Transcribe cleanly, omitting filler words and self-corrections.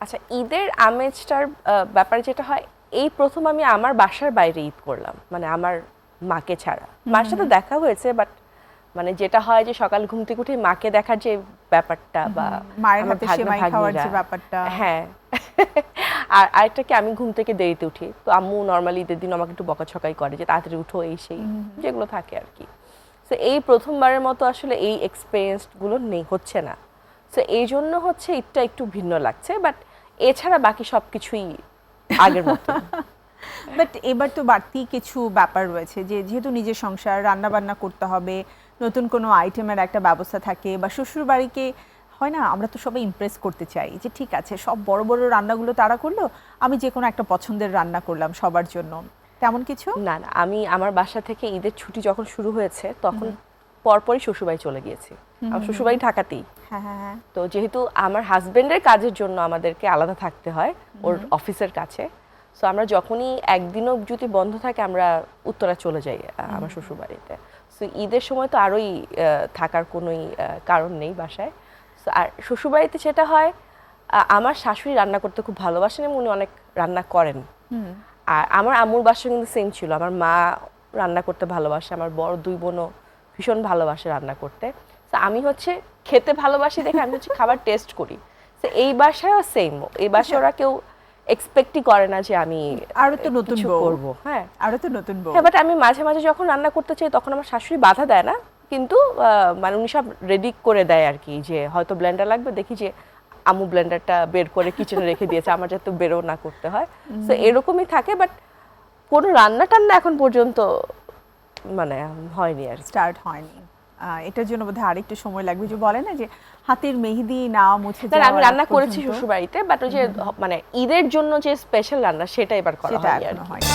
আচ্ছা, ঈদের আমেজটার ব্যাপারে যেটা হয়, এই প্রথম আমি আমার বাসার বাইরে ঈদ করলাম, মানে আমার মাকে ছাড়া। মার সাথে দেখা হয়েছে, বাট মানে যেটা হয় যে সকাল ঘুম থেকে উঠে মাকে দেখার যে ব্যাপারটা, বা মায়ের আমার হাতে ভাগ্না সেমাই খাওয়ার ভাগ্নিরা, যে ব্যাপারটা। হ্যাঁ। আর আরেকটা কি, আমি ঘুম থেকে দেরিতে উঠি, তো আম্মু নর্মালি ঈদের দিন আমাকে একটু বকাঝকাই করে যে তাড়াতাড়ি উঠো, এই সেই যেগুলো থাকে আর কি। তো এই প্রথমবারের মতো আসলে এই এক্সপিরিয়েন্সগুলো নেই, হচ্ছে না। তো এই জন্য হচ্ছে ঈদটা একটু ভিন্ন লাগছে, বাট এছাড়া বাকি সব কিছুই আগের মতো। বাট এবার তো বাড়তি কিছু ব্যাপার রয়েছে, যে যেহেতু নিজের সংসার, রান্না বান্না করতে হবে, নতুন কোনো আইটেমের একটা ব্যবস্থা থাকে, বা শ্বশুর বাড়িকে হয় না, আমরা তো সবাই ইমপ্রেস করতে চাই যে ঠিক আছে সব বড় বড় রান্নাগুলো তারা করলো, আমি যে কোনো একটা পছন্দের রান্না করলাম সবার জন্য, তেমন কিছু? না না, আমি আমার বাসা থেকে ঈদের ছুটি যখন শুরু হয়েছে তখন পরপরই শ্বশুরবাড়ি চলে গিয়েছি। আমার শ্বশুরবাড়ি ঢাকাতেই। হ্যাঁ হ্যাঁ হ্যাঁ। তো যেহেতু আমার হাজবেন্ডের কাজের জন্য আমাদেরকে আলাদা থাকতে হয় ওর অফিসের কাছে, সো আমরা যখনই একদিনও যদি বন্ধ থাকে আমরা উত্তরা চলে যাই আমার শ্বশুরবাড়িতে। সো ঈদের সময় তো আরোই থাকার কোনোই কারণ নেই বাসায়। সো আর শ্বশুরবাড়িতে যেটা হয়, আমার শাশুড়ি রান্না করতে খুব ভালোবাসেন এবং উনি অনেক রান্না করেন। আর আমার আম্মুর বাসা কিন্তু সেম ছিল, আমার মা রান্না করতে ভালোবাসে, আমার বড় দুই বোনও ভীষণ ভালোবাসে রান্না করতে। তো আমি হচ্ছে খেতে ভালোবাসি দেখে আমি হচ্ছে খাবার টেস্ট করি। তো এই বাসায়ও সেম, এই বাসায় ওরা কেউ এক্সপেক্টই করে না যে আমি আরো তো নতুন কিছু বউ করব। হ্যাঁ, আরো তো নতুন বউ। হ্যাঁ, বাট আমি মাঝে মাঝে যখন রান্না করতে চাই তখন আমার শাশুড়ি বাধা দেয় না, কিন্তু মানে উনি সব রেডি করে দেয় আর কি, যে হয়তো ব্লেন্ডার লাগবে, দেখি যে আম্মু ব্লেন্ডারটা বের করে কিচেনে রেখে দিয়েছে, আমার যাতে বেরো না করতে হয়। তো এরকমই থাকে, বাট কোনো রান্না টান্না এখন পর্যন্ত মানে হয়নি আর কি। স্টার্ট হয়নি, এটার জন্য বোধহয় আরেকটু সময় লাগবে। যে বলে না যে হাতের মেহেদি না মুছে না, আমি যাওয়ার রান্না আগ করেছি পর্যন্ত, শ্বশুরবাড়িতে, বাট ওই যে মানে ঈদের জন্য যে স্পেশাল রান্না সেটা এবার করা সেটা হয়নি আর এখনো কি। হয়নি।